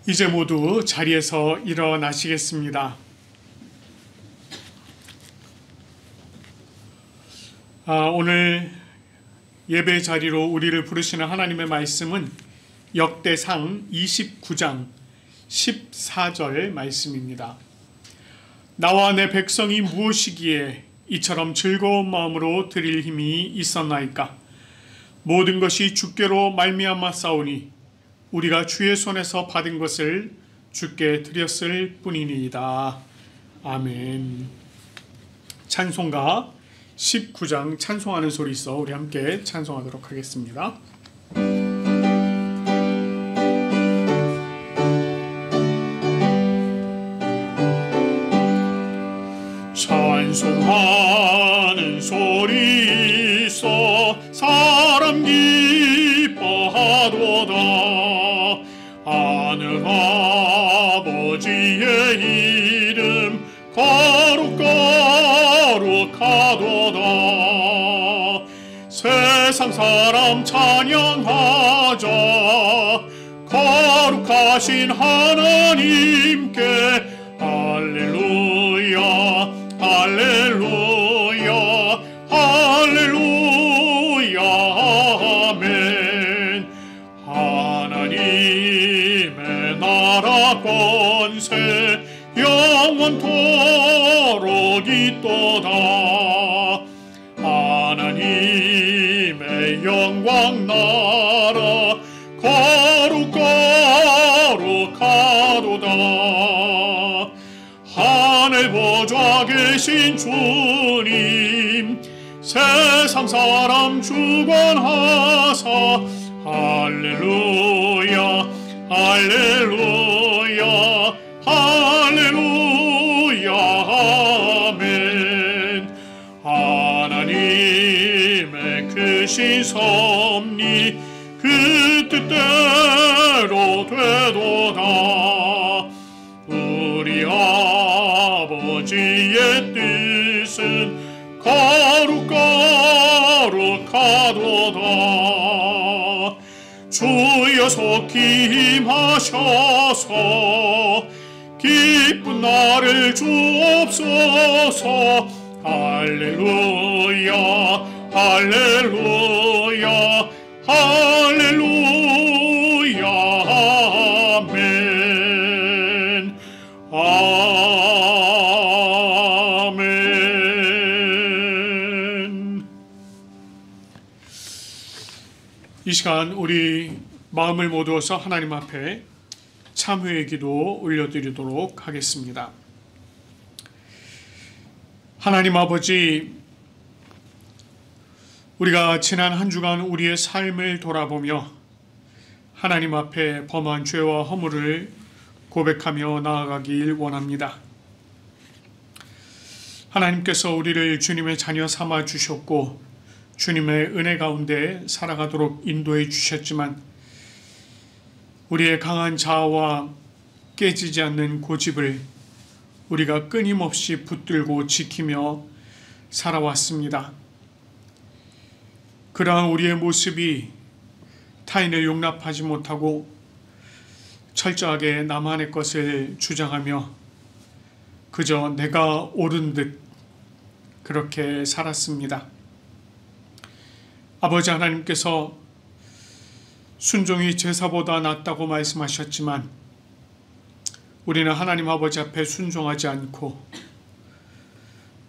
이제 모두 자리에서 일어나시겠습니다. 오늘 예배 자리로 우리를 부르시는 하나님의 말씀은 역대상 29장 14절 말씀입니다. 나와 내 백성이 무엇이기에 이처럼 즐거운 마음으로 드릴 힘이 있었나이까? 모든 것이 주께로 말미암아 싸우니 우리가 주의 손에서 받은 것을 주께 드렸을 뿐이니이다. 아멘. 찬송가 19장 찬송하는 소리 있어 우리 함께 찬송하도록 하겠습니다. 찬송하는 소리 있어 사람 기뻐하도다. 하늘 아버지의 이름 거룩거룩하도다. 세상 사람 찬양하자. 거룩하신 하나님께 할렐루야 할렐루야 할렐루야 아멘. 하나님의 나라 권세 영원토록 있도다. 하나님의 영광 나라 거룩거룩하도다. 하늘 보좌 계신 주님 세상 사람 주관하사 할렐루야 할렐루야 할렐루야 아멘. 하나님의 크신 섭리 그 뜻대로 되도다. 우리 아버지의 뜻은 거룩거룩하도다. 주여 속히 임하셔서 기쁜 날을 주옵소서. 할렐루야 할렐루야 할렐루야 아멘 아멘. 이 시간 우리 마음을 모두어서 하나님 앞에 참회의 기도 올려드리도록 하겠습니다. 하나님 아버지, 우리가 지난 한 주간 우리의 삶을 돌아보며 하나님 앞에 범한 죄와 허물을 고백하며 나아가길 원합니다. 하나님께서 우리를 주님의 자녀 삼아 주셨고 주님의 은혜 가운데 살아가도록 인도해 주셨지만 우리의 강한 자아와 깨지지 않는 고집을 우리가 끊임없이 붙들고 지키며 살아왔습니다. 그러한 우리의 모습이 타인을 용납하지 못하고 철저하게 나만의 것을 주장하며 그저 내가 옳은 듯 그렇게 살았습니다. 아버지 하나님께서 순종이 제사보다 낫다고 말씀하셨지만 우리는 하나님 아버지 앞에 순종하지 않고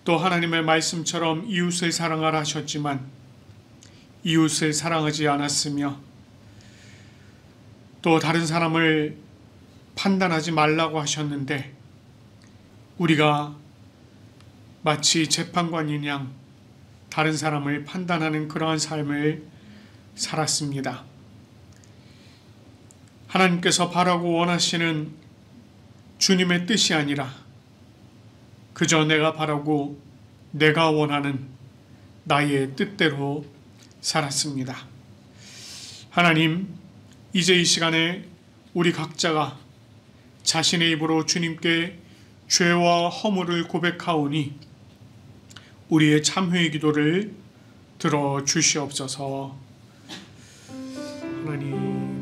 또 하나님의 말씀처럼 이웃을 사랑하라 하셨지만 이웃을 사랑하지 않았으며 또 다른 사람을 판단하지 말라고 하셨는데 우리가 마치 재판관인 양 다른 사람을 판단하는 그러한 삶을 살았습니다. 하나님께서 바라고 원하시는 주님의 뜻이 아니라 그저 내가 바라고 내가 원하는 나의 뜻대로 살았습니다. 하나님, 이제 이 시간에 우리 각자가 자신의 입으로 주님께 죄와 허물을 고백하오니 우리의 참회의 기도를 들어주시옵소서. 하나님,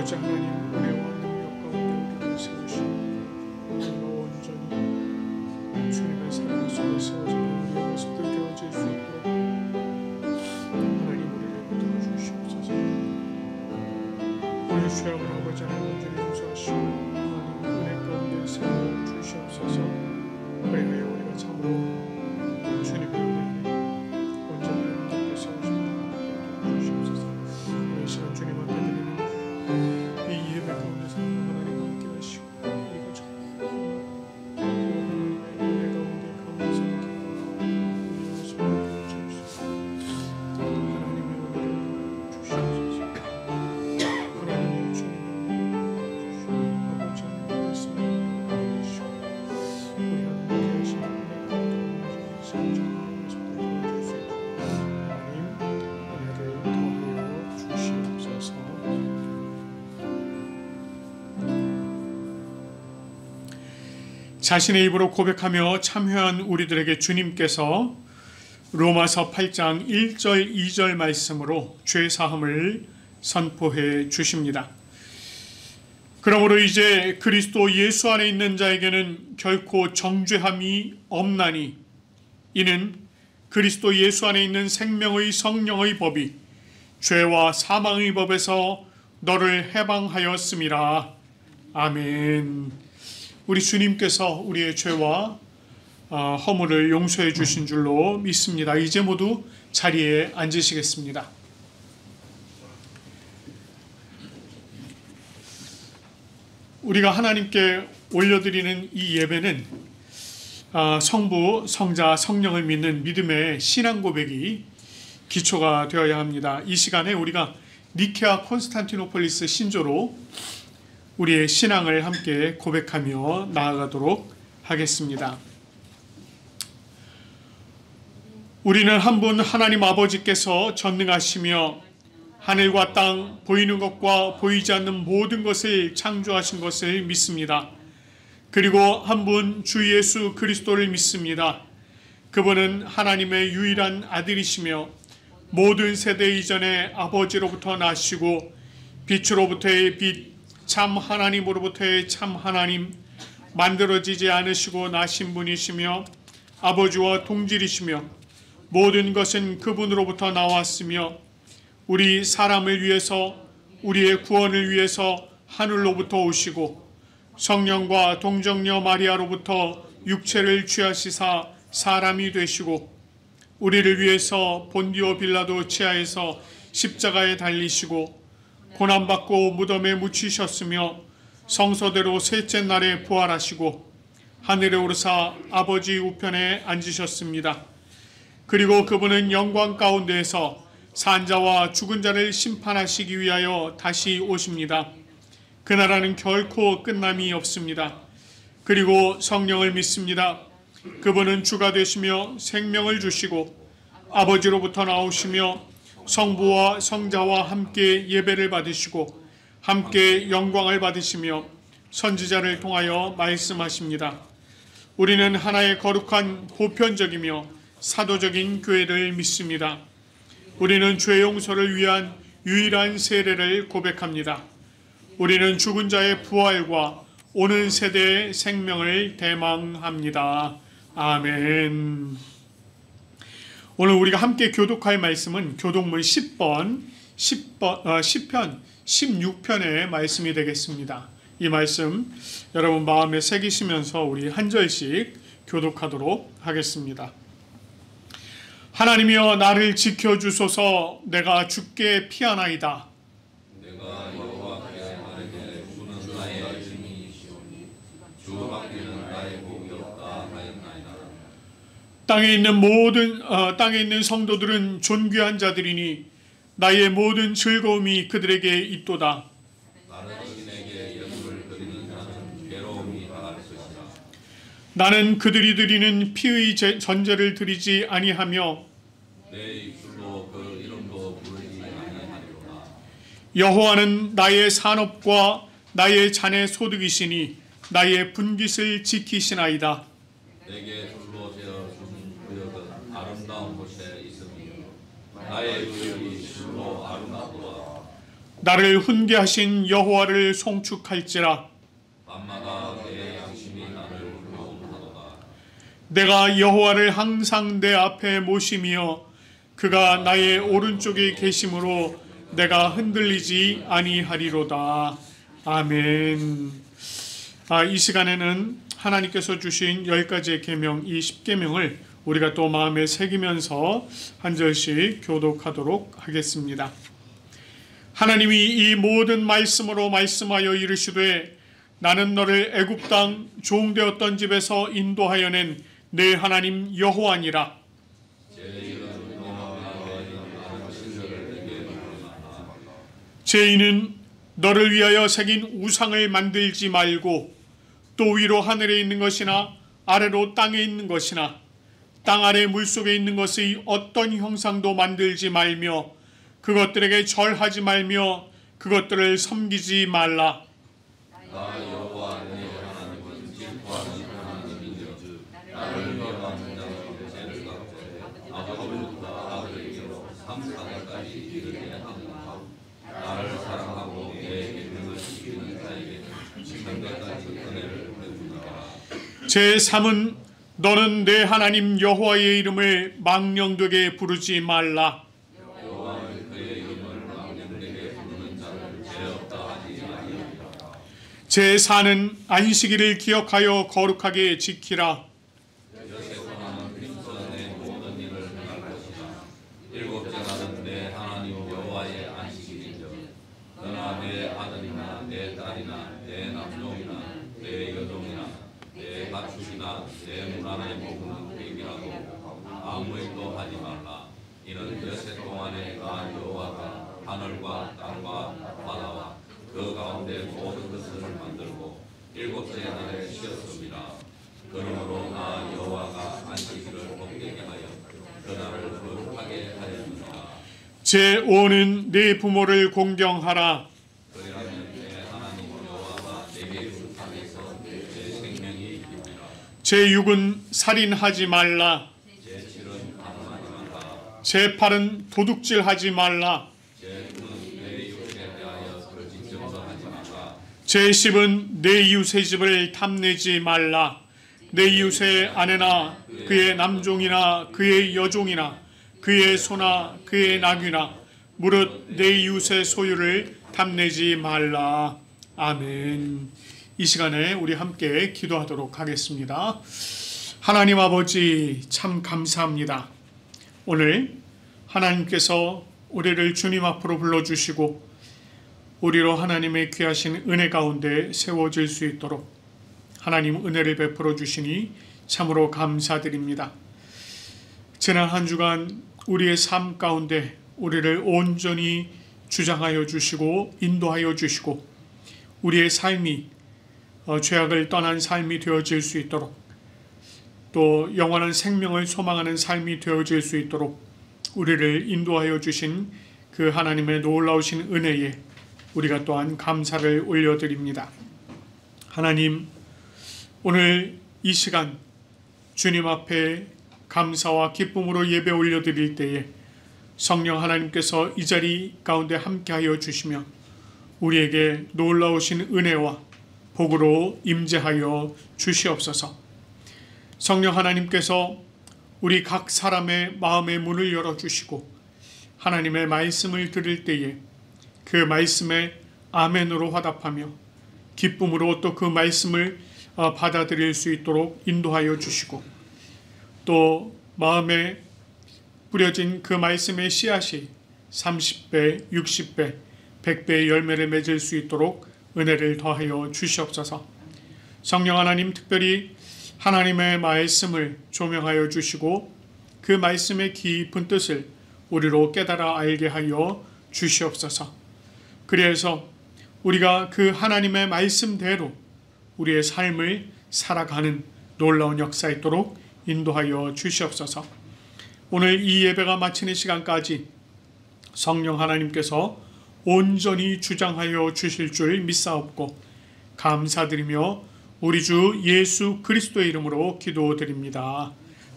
아버지 하나님, 은혜와 능력 가운데 우리를 세우시고 우리가 온전히 주님의 사랑 속에 세워지는 우리의 모습들 되어질 수 있도록 하나님 우리를 도와주시옵소서. 우리 죄악을 아버지 하나님 온전히 용서하시고 하나님 은혜 가운데 세워주시옵소서. 그리하여 우리가 참으로 주님의 은혜 온전히 하나님께 세워지는 주시옵소서. 이 시간 주님 앞에 드리는 이 예배 가운데서 하나님 함께 하시고 우리가 정말 하나님의 은혜 가운데 우리의 손을 주시옵소서. 하나님의 은혜를 주시옵소서. 하나님의 주님의 주시옵소서. 아버지 하나님 말씀을 주시고 우리 하나님께 하시는 은혜 가운데 세워지는 모습들을 보여줄 수 있도록 하나님 은혜를 더하여 주시옵소서. 자신의 입으로 고백하며 참여한 우리들에게 주님께서 로마서 8장 1절 2절 말씀으로 죄사함을 선포해 주십니다. 그러므로 이제 그리스도 예수 안에 있는 자에게는 결코 정죄함이 없나니 이는 그리스도 예수 안에 있는 생명의 성령의 법이 죄와 사망의 법에서 너를 해방하였음이라. 아멘. 우리 주님께서 우리의 죄와 허물을 용서해 주신 줄로 믿습니다. 이제 모두 자리에 앉으시겠습니다. 우리가 하나님께 올려드리는 이 예배는 성부, 성자, 성령을 믿는 믿음의 신앙 고백이 기초가 되어야 합니다. 이 시간에 우리가 니케아 콘스탄티노폴리스 신조로 우리의 신앙을 함께 고백하며 나아가도록 하겠습니다. 우리는 한 분 하나님 아버지께서 전능하시며 하늘과 땅, 보이는 것과 보이지 않는 모든 것을 창조하신 것을 믿습니다. 그리고 한 분 주 예수 그리스도를 믿습니다. 그분은 하나님의 유일한 아들이시며 모든 세대 이전에 아버지로부터 나시고 빛으로부터의 빛, 참 하나님으로부터의 참 하나님, 만들어지지 않으시고 나신 분이시며 아버지와 동질이시며 모든 것은 그분으로부터 나왔으며 우리 사람을 위해서 우리의 구원을 위해서 하늘로부터 오시고 성령과 동정녀 마리아로부터 육체를 취하시사 사람이 되시고 우리를 위해서 본디오 빌라도 치하에서 십자가에 달리시고 고난받고 무덤에 묻히셨으며 성서대로 셋째 날에 부활하시고 하늘에 오르사 아버지 우편에 앉으셨습니다. 그리고 그분은 영광 가운데에서 산자와 죽은 자를 심판하시기 위하여 다시 오십니다. 그 나라는 결코 끝남이 없습니다. 그리고 성령을 믿습니다. 그분은 주가 되시며 생명을 주시고 아버지로부터 나오시며 성부와 성자와 함께 예배를 받으시고 함께 영광을 받으시며 선지자를 통하여 말씀하십니다. 우리는 하나의 거룩한 보편적이며 사도적인 교회를 믿습니다. 우리는 죄 용서를 위한 유일한 세례를 고백합니다. 우리는 죽은 자의 부활과 오는 세대의 생명을 대망합니다. 아멘. 오늘 우리가 함께 교독할 말씀은 교독문 10편 16편의 말씀이 되겠습니다. 이 말씀 여러분 마음에 새기시면서 우리 한 절씩 교독하도록 하겠습니다. 하나님이여 나를 지켜주소서. 내가 주께 피하나이다. 내가 여호와께 말하되 주는 나의 증인이시오니 주밖에는 나의 복이 없다 하였나이다. 땅에 있는 성도들은 존귀한 자들이니 나의 모든 즐거움이 그들에게 있도다. 나는 그들에게 연물을 드리는 자는 괴로움이 당할 것이라. 나는 그들이 드리는 피의 전제를 드리지 아니하며 내 입술로 그 이름도 부르지 아니하리로다. 여호와는 나의 산업과 나의 잔의 소득이시니 나의 분깃을 지키시나이다. 내게 둘로 되어 준 구역은 아름다운 곳에 있으며 나의 구역이 실로 아름다도다. 나를 훈계하신 여호와를 송축할지라. 밤마다 내 양심이 나를 불러오도다. 내가 여호와를 항상 내 앞에 모시며 그가 나의 오른쪽에 계심으로 내가 흔들리지 아니하리로다. 아멘. 이 시간에는 하나님께서 주신 10가지의 계명, 이 10계명을 우리가 또 마음에 새기면서 한 절씩 교독하도록 하겠습니다. 하나님이 이 모든 말씀으로 말씀하여 이르시되 나는 너를 애굽 땅 종되었던 집에서 인도하여 낸 내 하나님 여호와니라. 죄인은 너를 위하여 새긴 우상을 만들지 말고 또 위로 하늘에 있는 것이나 아래로 땅에 있는 것이나 땅 아래 물속에 있는 것의 어떤 형상도 만들지 말며 그것들에게 절하지 말며 그것들을 섬기지 말라. 나 여호와 내 하나님은 질투하는 하나님인즉 나를 위하는 자의 죄를 갚되 아버지보다 아들에게로 3,4대까지 이르게 하느니라. 나를 사랑하고 내 계명을 지키는 자에게는 지금까지 은혜를 베푸리라. 제3은 너는 내 하나님 여호와의 이름을 망령되게 부르지 말라. 제4는 안식일을 기억하여 거룩하게 지키라. 일곱째 날은 내 하나님 여호와의 안식일이죠. 너나 내 아들이나 내 딸이나 내 남종이나 내 여종이나 내 가축이나 내 문안에 먹는 백이라도 아무 일도 하지 말라. 이는 여세 동안에 나 여호와가 하늘과 땅과 바다와 그 가운데 모든 것을 만들고 일곱째 날에 쉬었습니다. 그러므로 나 여호와가 안식일을 복되게 하여 그날을 거룩하게 하였느니라. 제5는 네 부모를 공경하라. 그리하면 내 하나님 여호와가 내게 준 땅에서 내 생명이 있느니라. 제6은 살인하지 말라. 제7은 간음하지 말라. 제8은 도둑질하지 말라. 제9는 내 이웃에 대하여 거짓 증거하지 말라. 제10은 내 이웃의 집을 탐내지 말라. 내 이웃의 아내나 그의 남종이나 그의 여종이나 그의 소나 그의 나귀나 무릇 내 이웃의 소유를 탐내지 말라. 아멘. 이 시간에 우리 함께 기도하도록 하겠습니다. 하나님 아버지 참 감사합니다. 오늘 하나님께서 우리를 주님 앞으로 불러주시고 우리로 하나님의 귀하신 은혜 가운데 세워질 수 있도록 하나님 은혜를 베풀어 주시니 참으로 감사드립니다. 지난 한 주간 우리의 삶 가운데 우리를 온전히 주장하여 주시고 인도하여 주시고 우리의 삶이 죄악을 떠난 삶이 되어질 수 있도록 또 영원한 생명을 소망하는 삶이 되어질 수 있도록 우리를 인도하여 주신 그 하나님의 놀라우신 은혜에 우리가 또한 감사를 올려드립니다. 하나님, 오늘 이 시간 주님 앞에 감사와 기쁨으로 예배 올려드릴 때에 성령 하나님께서 이 자리 가운데 함께하여 주시며 우리에게 놀라우신 은혜와 복으로 임재하여 주시옵소서. 성령 하나님께서 우리 각 사람의 마음의 문을 열어주시고 하나님의 말씀을 들을 때에 그 말씀에 아멘으로 화답하며 기쁨으로 또 그 말씀을 받아들일 수 있도록 인도하여 주시고 또 마음에 뿌려진 그 말씀의 씨앗이 30배, 60배, 100배의 열매를 맺을 수 있도록 은혜를 더하여 주시옵소서. 성령 하나님, 특별히 하나님의 말씀을 조명하여 주시고 그 말씀의 깊은 뜻을 우리로 깨달아 알게 하여 주시옵소서. 그래서 우리가 그 하나님의 말씀대로 우리의 삶을 살아가는 놀라운 역사 있도록 인도하여 주시옵소서. 오늘 이 예배가 마치는 시간까지 성령 하나님께서 온전히 주장하여 주실 줄 믿사옵고 감사드리며 우리 주 예수 그리스도의 이름으로 기도드립니다.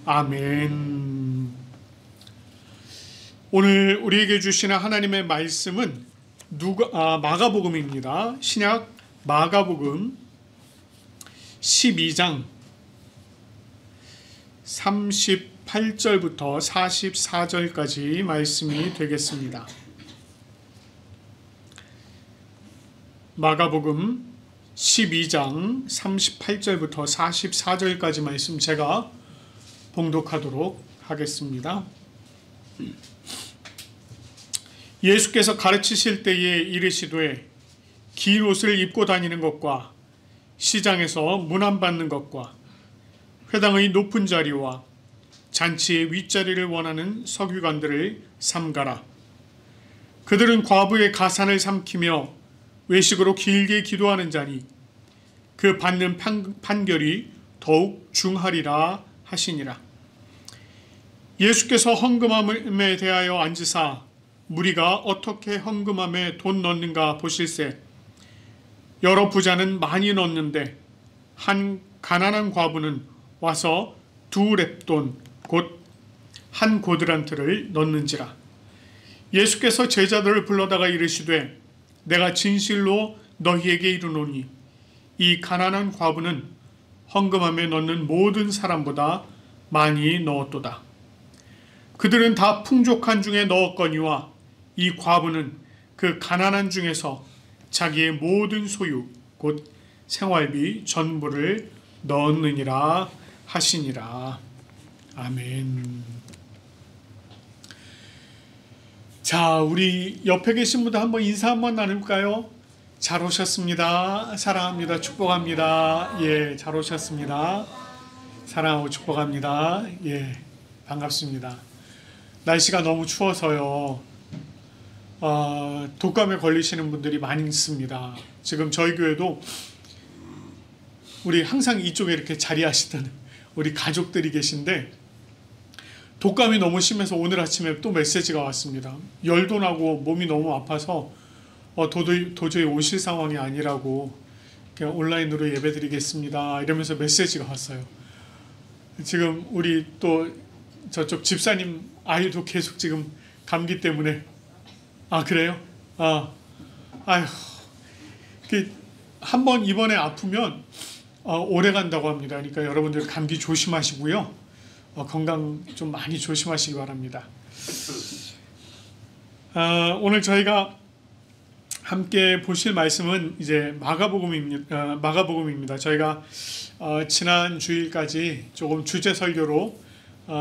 아멘. 오늘 우리에게 주시는 하나님의 말씀은 마가복음입니다. 신약 마가복음 12장 38절부터 44절까지 말씀이 되겠습니다. 마가복음 12장 38절부터 44절까지 말씀 제가 봉독하도록 하겠습니다. 예수께서 가르치실 때에 이르시되 긴 옷을 입고 다니는 것과 시장에서 문안받는 것과 회당의 높은 자리와 잔치의 윗자리를 원하는 서기관들을 삼가라. 그들은 과부의 가산을 삼키며 외식으로 길게 기도하는 자니 그 받는 판결이 더욱 중하리라 하시니라. 예수께서 헌금함에 대하여 앉으사 무리가 어떻게 헌금함에 돈 넣는가 보실세. 여러 부자는 많이 넣는데 한 가난한 과부는 와서 2렙돈 곧 한 고드란트를 넣는지라. 예수께서 제자들을 불러다가 이르시되 내가 진실로 너희에게 이르노니 이 가난한 과부는 헌금함에 넣는 모든 사람보다 많이 넣었도다. 그들은 다 풍족한 중에 넣었거니와 이 과부는 그 가난한 중에서 자기의 모든 소유 곧 생활비 전부를 넣었느니라 하시니라. 아멘. 자, 우리 옆에 계신 분들 한번 인사 한번 나눌까요? 잘 오셨습니다. 사랑합니다. 축복합니다. 예, 잘 오셨습니다. 사랑하고 축복합니다. 예, 반갑습니다. 날씨가 너무 추워서요. 독감에 걸리시는 분들이 많이 있습니다. 지금 저희 교회도 우리 항상 이쪽에 이렇게 자리하시던 우리 가족들이 계신데 독감이 너무 심해서 오늘 아침에 또 메시지가 왔습니다. 열도 나고 몸이 너무 아파서 도저히 오실 상황이 아니라고 그냥 온라인으로 예배드리겠습니다 이러면서 메시지가 왔어요. 지금 우리 또 저쪽 집사님 아이도 계속 지금 감기 때문에 그래요? 아휴, 한번 이번에 아프면 오래 간다고 합니다. 그러니까 여러분들 감기 조심하시고요. 건강 좀 많이 조심하시기 바랍니다. 오늘 저희가 함께 보실 말씀은 이제 마가복음입니다. 저희가 지난 주일까지 조금 주제 설교로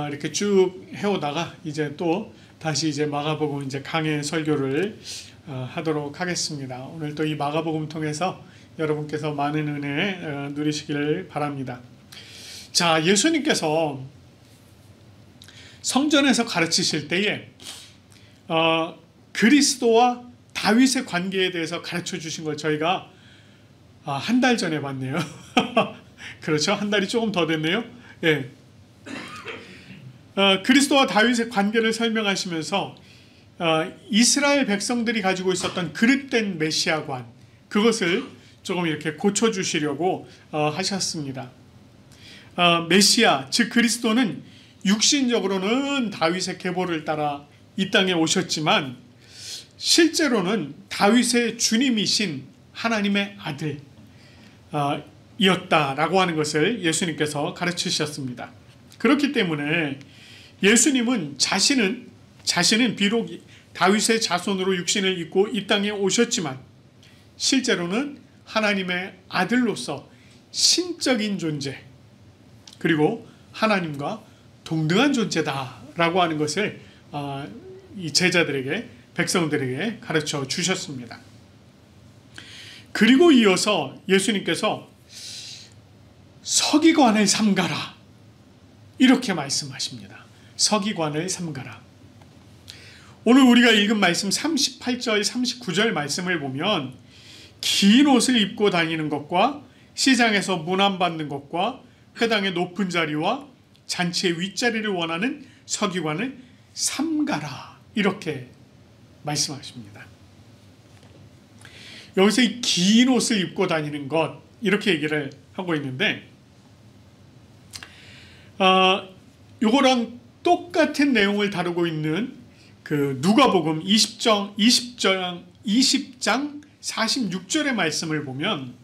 이렇게 쭉 해오다가 이제 또 다시 이제 마가복음 이제 강해 설교를 하도록 하겠습니다. 오늘 또 이 마가복음 통해서 여러분께서 많은 은혜 누리시기를 바랍니다. 자, 예수님께서 성전에서 가르치실 때에 그리스도와 다윗의 관계에 대해서 가르쳐 주신 걸 저희가 한 달 전에 봤네요. 그렇죠? 한 달이 조금 더 됐네요. 예. 그리스도와 다윗의 관계를 설명하시면서 이스라엘 백성들이 가지고 있었던 그릇된 메시아관, 그것을 조금 이렇게 고쳐주시려고 하셨습니다. 메시아, 즉 그리스도는 육신적으로는 다윗의 계보를 따라 이 땅에 오셨지만 실제로는 다윗의 주님이신 하나님의 아들 이었다라고 하는 것을 예수님께서 가르치셨습니다. 그렇기 때문에 예수님은 자신은 비록 다윗의 자손으로 육신을 입고 이 땅에 오셨지만 실제로는 하나님의 아들로서 신적인 존재, 그리고 하나님과 동등한 존재다라고 하는 것을 이 제자들에게, 백성들에게 가르쳐 주셨습니다. 그리고 이어서 예수님께서 서기관을 삼가라 이렇게 말씀하십니다. 서기관을 삼가라. 오늘 우리가 읽은 말씀 38절 39절 말씀을 보면 긴 옷을 입고 다니는 것과 시장에서 문안받는 것과 회당의 높은 자리와 잔치의 윗자리를 원하는 서기관을 삼가라 이렇게 말씀하십니다. 여기서 이 긴 옷을 입고 다니는 것 이렇게 얘기를 하고 있는데 요거랑 똑같은 내용을 다루고 있는 그 그 누가복음 20장 46절의 말씀을 보면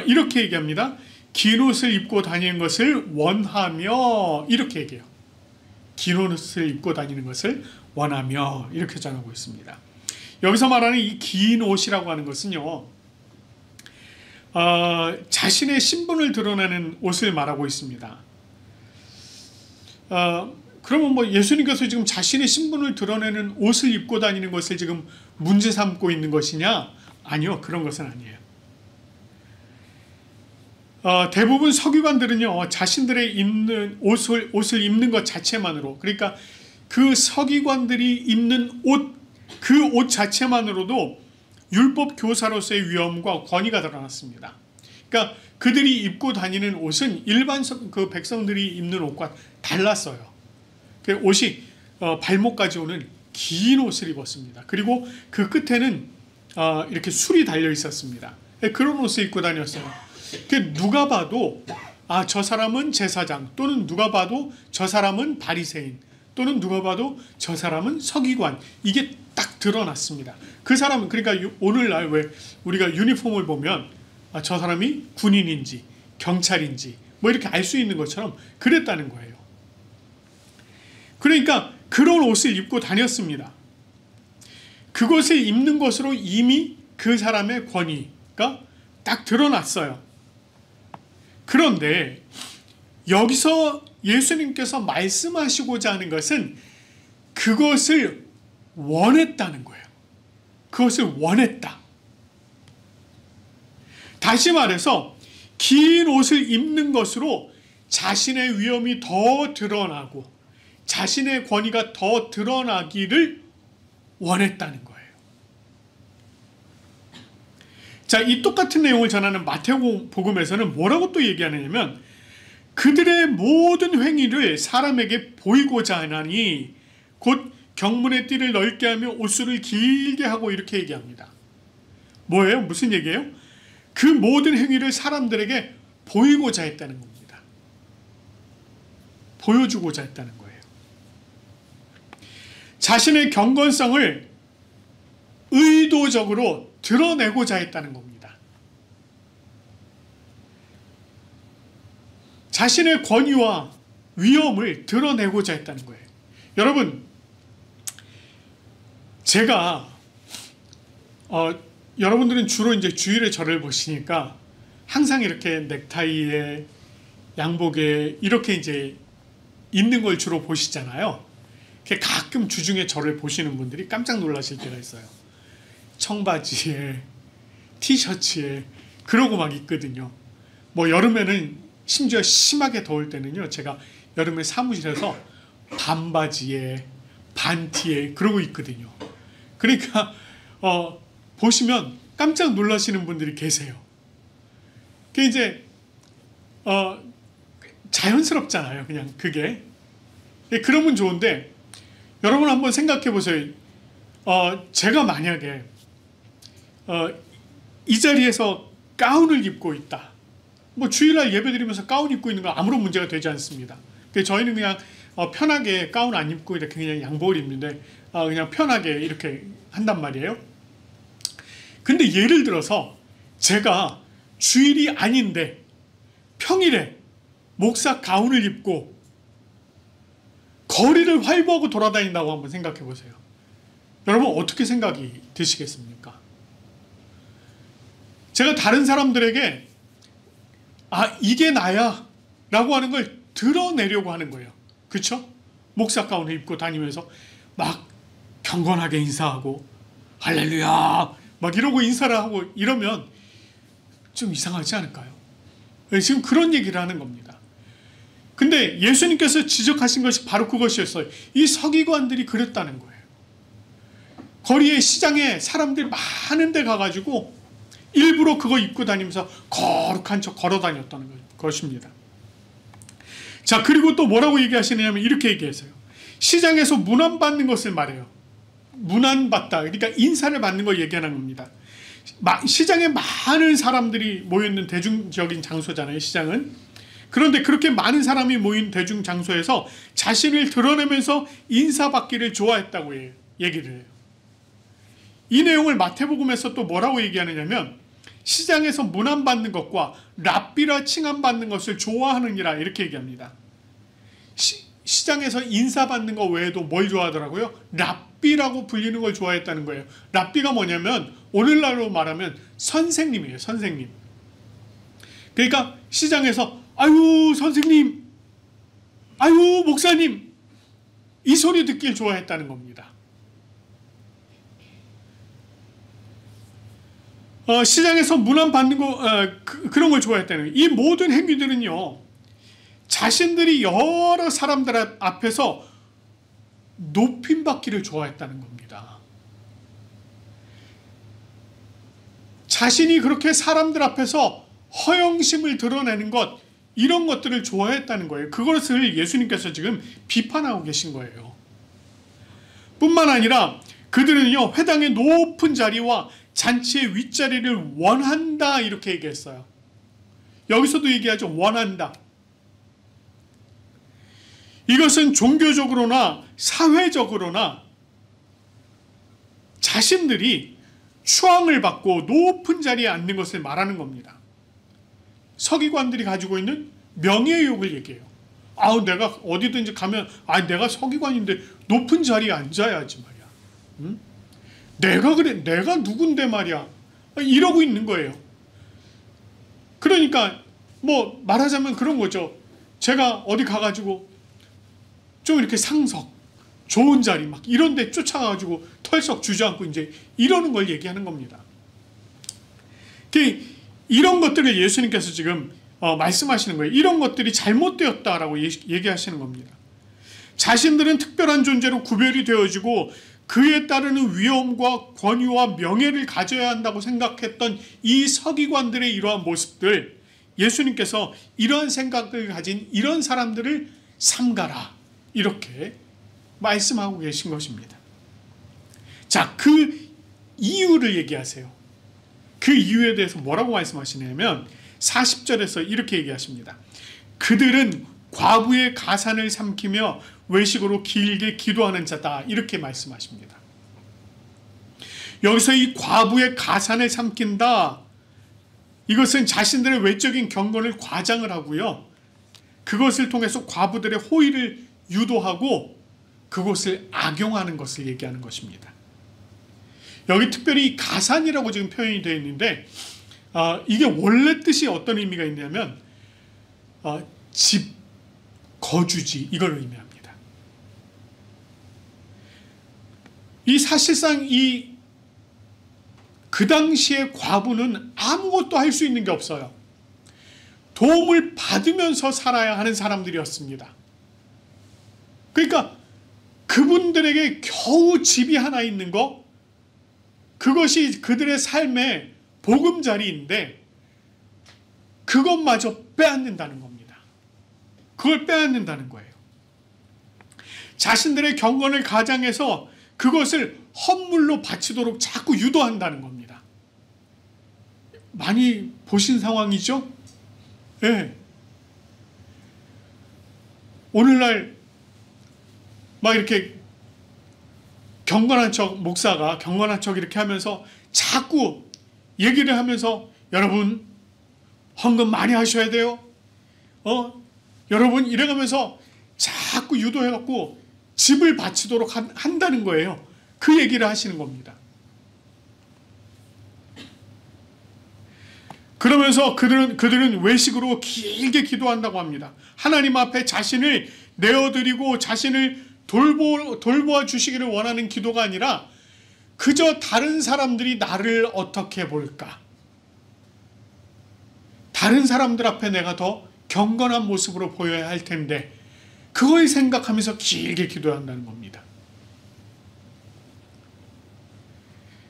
이렇게 얘기합니다. 긴 옷을 입고 다니는 것을 원하며, 이렇게 얘기해요. 긴 옷을 입고 다니는 것을 원하며, 이렇게 전하고 있습니다. 여기서 말하는 이 긴 옷이라고 하는 것은요, 자신의 신분을 드러내는 옷을 말하고 있습니다. 그러면 뭐 예수님께서 지금 자신의 신분을 드러내는 옷을 입고 다니는 것을 지금 문제 삼고 있는 것이냐? 아니요, 그런 것은 아니에요. 대부분 서기관들은요, 자신들의 입는 옷을 입는 것 자체만으로, 그러니까 그 서기관들이 입는 그 옷 자체만으로도 율법 교사로서의 위엄과 권위가 드러났습니다. 그러니까 그들이 입고 다니는 옷은 일반 그 백성들이 입는 옷과 달랐어요. 그 옷이 발목까지 오는 긴 옷을 입었습니다. 그리고 그 끝에는 이렇게 술이 달려 있었습니다. 그런 옷을 입고 다녔어요. 누가 봐도 저 사람은 제사장, 또는 누가 봐도 저 사람은 바리새인, 또는 누가 봐도 저 사람은 서기관, 이게 딱 드러났습니다. 그 사람은, 그러니까 오늘날 왜 우리가 유니폼을 보면 저 사람이 군인인지 경찰인지 뭐 이렇게 알 수 있는 것처럼 그랬다는 거예요. 그러니까 그런 옷을 입고 다녔습니다. 그것을 입는 것으로 이미 그 사람의 권위가 딱 드러났어요. 그런데 여기서 예수님께서 말씀하시고자 하는 것은 그것을 원했다는 거예요. 그것을 원했다. 다시 말해서 긴 옷을 입는 것으로 자신의 위엄이 더 드러나고 자신의 권위가 더 드러나기를 원했다는 거예요. 자, 이 똑같은 내용을 전하는 마태복음에서는 뭐라고 또 얘기하느냐면, 그들의 모든 행위를 사람에게 보이고자 하나니 곧 경문의 띠를 넓게 하며 옷수를 길게 하고, 이렇게 얘기합니다. 뭐예요? 무슨 얘기예요? 그 모든 행위를 사람들에게 보이고자 했다는 겁니다. 보여주고자 했다는 거예요. 자신의 경건성을 의도적으로 드러내고자 했다는 겁니다. 자신의 권위와 위엄을 드러내고자 했다는 거예요. 여러분, 제가 여러분들은 주로 이제 주일에 저를 보시니까 항상 이렇게 넥타이에 양복에 이렇게 이제 입는 걸 주로 보시잖아요. 가끔 주중에 저를 보시는 분들이 깜짝 놀라실 때가 있어요. 청바지에 티셔츠에 그러고 막 있거든요. 뭐 여름에는 심지어 심하게 더울 때는요, 제가 여름에 사무실에서 반바지에 반티에 그러고 있거든요. 그러니까 보시면 깜짝 놀라시는 분들이 계세요. 그게 이제 자연스럽잖아요, 그냥 그게. 그러면 좋은데, 여러분 한번 생각해 보세요. 제가 만약에 이 자리에서 가운을 입고 있다. 뭐 주일날 예배드리면서 가운 입고 있는 거 아무런 문제가 되지 않습니다. 저희는 그냥 편하게 가운 안 입고 이렇게 그냥 양복을 입는데 그냥 편하게 이렇게 한단 말이에요. 근데 예를 들어서 제가 주일이 아닌데 평일에 목사 가운을 입고 거리를 활보하고 돌아다닌다고 한번 생각해 보세요. 여러분 어떻게 생각이 드시겠습니까? 제가 다른 사람들에게 이게 나야 라고 하는 걸 드러내려고 하는 거예요. 그렇죠? 목사 가운을 입고 다니면서 막 경건하게 인사하고 할렐루야 막 이러고 인사를 하고 이러면 좀 이상하지 않을까요? 지금 그런 얘기를 하는 겁니다. 근데 예수님께서 지적하신 것이 바로 그것이었어요. 이 서기관들이 그랬다는 거예요. 거리에 시장에 사람들이 많은 데 가가지고 일부러 그거 입고 다니면서 거룩한 척 걸어 다녔다는 것입니다. 자, 그리고 또 뭐라고 얘기하시냐면 이렇게 얘기했어요. 시장에서 문안받는 것을 말해요. 문안받다. 그러니까 인사를 받는 걸 얘기하는 겁니다. 시장에 많은 사람들이 모여있는 대중적인 장소잖아요, 시장은. 그런데 그렇게 많은 사람이 모인 대중 장소에서 자신을 드러내면서 인사받기를 좋아했다고 해요. 얘기를 해요. 이 내용을 마태복음에서 또 뭐라고 얘기하느냐면 시장에서 문안받는 것과 랍비라 칭함받는 것을 좋아하느니라 이렇게 얘기합니다. 시장에서 인사받는 것 외에도 뭘 좋아하더라고요? 랍비라고 불리는 걸 좋아했다는 거예요. 랍비가 뭐냐면 오늘날로 말하면 선생님이에요. 선생님. 그러니까 시장에서 아유 선생님, 아유 목사님 이 소리 듣길 좋아했다는 겁니다. 시장에서 문안 받는 거 그런 걸 좋아했다는 거예요. 이 모든 행위들은요, 자신들이 여러 사람들 앞에서 높임받기를 좋아했다는 겁니다. 자신이 그렇게 사람들 앞에서 허영심을 드러내는 것, 이런 것들을 좋아했다는 거예요. 그것을 예수님께서 지금 비판하고 계신 거예요. 뿐만 아니라 그들은요, 회당의 높은 자리와 잔치의 윗자리를 원한다 이렇게 얘기했어요. 여기서도 얘기하죠. 원한다. 이것은 종교적으로나 사회적으로나 자신들이 추앙을 받고 높은 자리에 앉는 것을 말하는 겁니다. 서기관들이 가지고 있는 명예욕을 얘기해요. 아우 내가 어디든지 가면 내가 서기관인데 높은 자리에 앉아야지 말이야. 응? 내가 그래, 내가 누군데 말이야. 이러고 있는 거예요. 그러니까 뭐 말하자면 그런 거죠. 제가 어디 가가지고 좀 이렇게 상석, 좋은 자리 막 이런 데 쫓아가가지고 털썩 주저앉고 이제 이러는 걸 얘기하는 겁니다. 이런 것들을 예수님께서 지금 말씀하시는 거예요. 이런 것들이 잘못되었다라고 얘기하시는 겁니다. 자신들은 특별한 존재로 구별이 되어지고 그에 따르는 위엄과 권위와 명예를 가져야 한다고 생각했던 이 서기관들의 이러한 모습들, 예수님께서 이러한 생각을 가진 이런 사람들을 삼가라 이렇게 말씀하고 계신 것입니다. 자, 그 이유를 얘기하세요. 그 이유에 대해서 뭐라고 말씀하시냐면 40절에서 이렇게 얘기하십니다. 그들은 과부의 가산을 삼키며 외식으로 길게 기도하는 자다 이렇게 말씀하십니다. 여기서 이 과부의 가산을 삼킨다, 이것은 자신들의 외적인 경건을 과장을 하고요, 그것을 통해서 과부들의 호의를 유도하고 그것을 악용하는 것을 얘기하는 것입니다. 여기 특별히 가산이라고 지금 표현이 되어 있는데 이게 원래 뜻이 어떤 의미가 있냐면 집, 거주지 이걸 의미합니다. 이 사실상 그 당시에 과부는 아무것도 할 수 있는 게 없어요. 도움을 받으면서 살아야 하는 사람들이었습니다. 그러니까 그분들에게 겨우 집이 하나 있는 거, 그것이 그들의 삶의 보금자리인데 그것마저 빼앗는다는 겁니다. 그걸 빼앗는다는 거예요. 자신들의 경건을 가장해서 그것을 헌물로 바치도록 자꾸 유도한다는 겁니다. 많이 보신 상황이죠? 네. 오늘날 막 이렇게 경건한 척, 목사가 경건한 척 이렇게 하면서 자꾸 얘기를 하면서 여러분 헌금 많이 하셔야 돼요. 여러분 이래가면서 자꾸 유도해갖고 집을 바치도록 한다는 거예요. 그 얘기를 하시는 겁니다. 그러면서 그들은 외식으로 길게 기도한다고 합니다. 하나님 앞에 자신을 내어드리고 자신을 돌보아 주시기를 원하는 기도가 아니라 그저 다른 사람들이 나를 어떻게 볼까, 다른 사람들 앞에 내가 더 경건한 모습으로 보여야 할 텐데 그걸 생각하면서 길게 기도한다는 겁니다.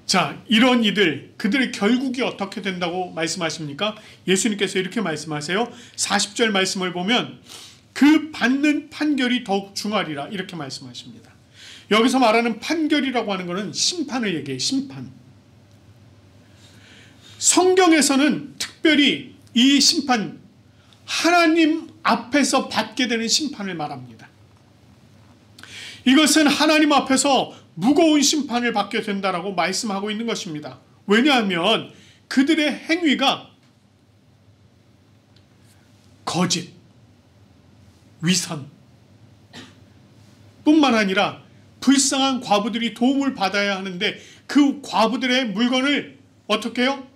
자, 이런 이들, 그들의 결국이 어떻게 된다고 말씀하십니까? 예수님께서 이렇게 말씀하세요. 40절 말씀을 보면 그 받는 판결이 더욱 중하리라 이렇게 말씀하십니다. 여기서 말하는 판결이라고 하는 것은 심판을 얘기해요. 심판. 성경에서는 특별히 이 심판, 하나님 앞에서 받게 되는 심판을 말합니다. 이것은 하나님 앞에서 무거운 심판을 받게 된다라고 말씀하고 있는 것입니다. 왜냐하면 그들의 행위가 거짓, 위선 뿐만 아니라 불쌍한 과부들이 도움을 받아야 하는데 그 과부들의 물건을 어떻게 해요?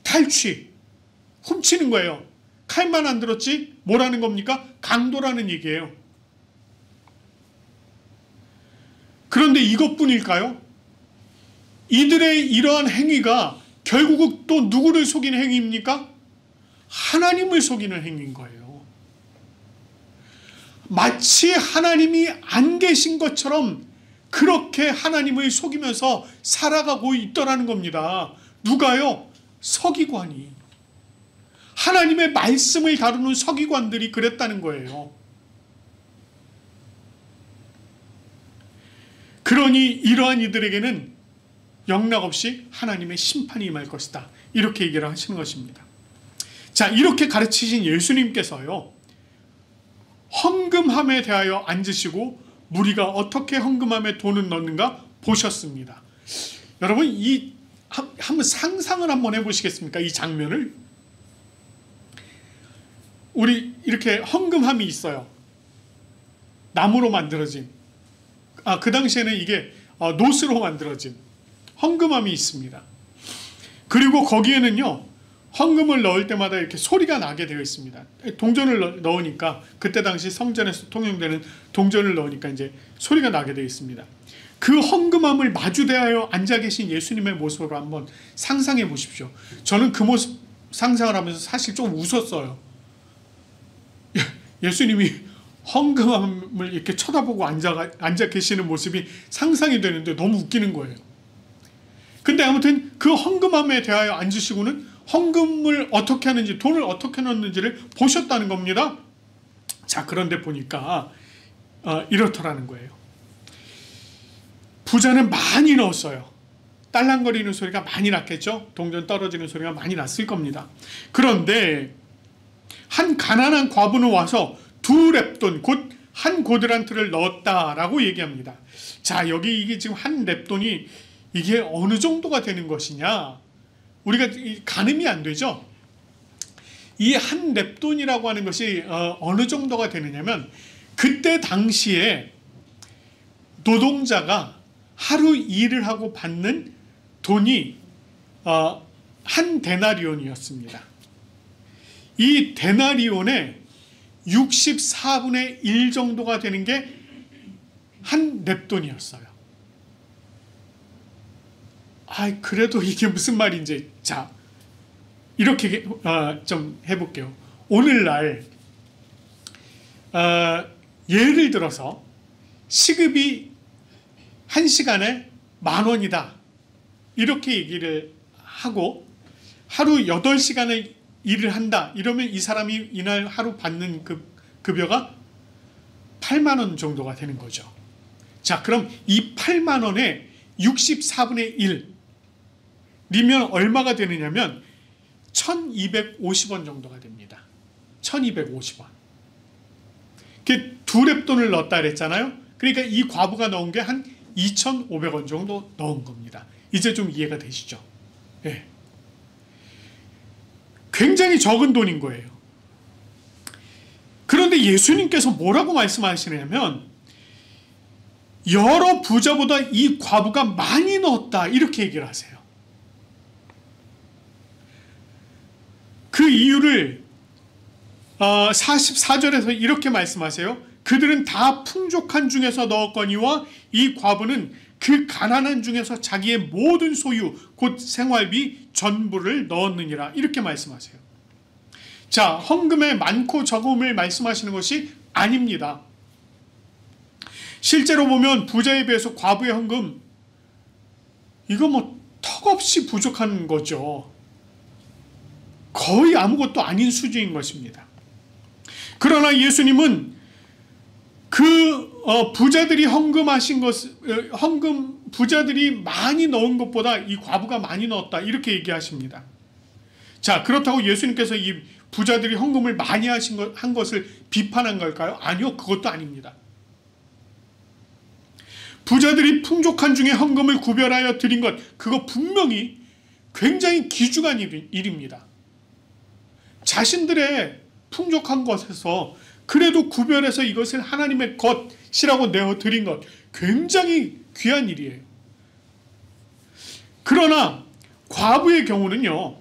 탈취, 훔치는 거예요. 칼만 안 들었지 뭐라는 겁니까? 강도라는 얘기예요. 그런데 이것뿐일까요? 이들의 이러한 행위가 결국 또 누구를 속이는 행위입니까? 하나님을 속이는 행위인 거예요. 마치 하나님이 안 계신 것처럼 그렇게 하나님을 속이면서 살아가고 있더라는 겁니다. 누가요? 서기관이. 하나님의 말씀을 다루는 서기관들이 그랬다는 거예요. 그러니 이러한 이들에게는 영락없이 하나님의 심판이 임할 것이다. 이렇게 얘기를 하시는 것입니다. 자, 이렇게 가르치신 예수님께서요, 헌금함에 대하여 앉으시고 무리가 어떻게 헌금함에 돈을 넣는가 보셨습니다. 여러분, 한번 상상을 한번 해보시겠습니까? 이 장면을. 우리 이렇게 헌금함이 있어요. 나무로 만들어진. 그 당시에는 이게 노스로 만들어진 헌금함이 있습니다. 그리고 거기에는요, 헌금을 넣을 때마다 이렇게 소리가 나게 되어 있습니다. 동전을 넣으니까, 그때 당시 성전에서 통용되는 동전을 넣으니까 이제 소리가 나게 되어 있습니다. 그 헌금함을 마주대하여 앉아 계신 예수님의 모습으로 한번 상상해 보십시오. 저는 그 모습 상상을 하면서 사실 좀 웃었어요. 예수님이 헌금함을 이렇게 쳐다보고 앉아 계시는 모습이 상상이 되는데 너무 웃기는 거예요. 근데 아무튼 그 헌금함에 대하여 앉으시고는 헌금을 어떻게 하는지, 돈을 어떻게 넣는지를 보셨다는 겁니다. 자, 그런데 보니까 이렇더라는 거예요. 부자는 많이 넣었어요. 딸랑거리는 소리가 많이 났겠죠. 동전 떨어지는 소리가 많이 났을 겁니다. 그런데 한 가난한 과부는 와서 2렙돈, 곧 한 고드란트를 넣었다라고 얘기합니다. 자, 여기 이게 지금 한 렙돈이 이게 어느 정도가 되는 것이냐, 우리가 가늠이 안 되죠. 이 한 렙돈이라고 하는 것이 어느 정도가 되느냐면, 그때 당시에 노동자가 하루 일을 하고 받는 돈이 한 데나리온이었습니다. 이 데나리온의 64분의 1 정도가 되는 게 한 렙돈이었어요. 그래도 이게 무슨 말인지, 자, 이렇게 좀 해볼게요. 오늘날 예를 들어서 시급이 1시간에 10,000원이다 이렇게 얘기를 하고 하루 8시간을 일을 한다 이러면 이 사람이 이날 하루 받는 급여가 80,000원 정도가 되는 거죠. 자, 그럼 이 80,000원에 64분의 1이면 얼마가 되느냐면 1,250원 정도가 됩니다. 1,250원. 그 2렙돈을 넣었다 그랬잖아요. 그러니까 이 과부가 넣은 게 한 2,500원 정도 넣은 겁니다. 이제 좀 이해가 되시죠? 네. 굉장히 적은 돈인 거예요. 그런데 예수님께서 뭐라고 말씀하시냐면, 여러 부자보다 이 과부가 많이 넣었다 이렇게 얘기를 하세요. 그 이유를 44절에서 이렇게 말씀하세요. 그들은 다 풍족한 중에서 넣었거니와 이 과부는 그 가난한 중에서 자기의 모든 소유 곧 생활비 전부를 넣었느니라 이렇게 말씀하세요. 자, 헌금의 많고 적음을 말씀하시는 것이 아닙니다. 실제로 보면 부자에 비해서 과부의 헌금, 이거 뭐 턱없이 부족한 거죠. 거의 아무것도 아닌 수준인 것입니다. 그러나 예수님은 그 부자들이 헌금하신 부자들이 많이 넣은 것보다 이 과부가 많이 넣었다 이렇게 얘기하십니다. 자, 그렇다고 예수님께서 이 부자들이 헌금을 많이 한 것을 비판한 걸까요? 아니요, 그것도 아닙니다. 부자들이 풍족한 중에 헌금을 구별하여 드린 것, 그거 분명히 굉장히 귀중한 일입니다. 자신들의 풍족한 것에서 그래도 구별해서 이것을 하나님의 것이라고 내어 드린 것, 굉장히 귀한 일이에요. 그러나 과부의 경우는요,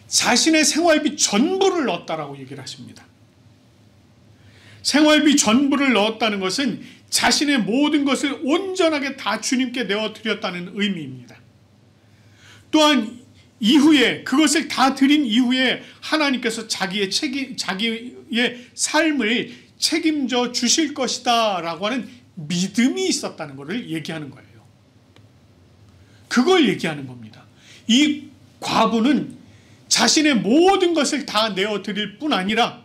자신의 생활비 전부를 넣었다라고 얘기를 하십니다. 생활비 전부를 넣었다는 것은 자신의 모든 것을 온전하게 다 주님께 내어드렸다는 의미입니다. 또한 이후에 그것을 다 드린 이후에 하나님께서 자기의 삶을 책임져 주실 것이다 라고 하는 믿음이 있었다는 것을 얘기하는 거예요. 그걸 얘기하는 겁니다. 이 과부는 자신의 모든 것을 다 내어드릴 뿐 아니라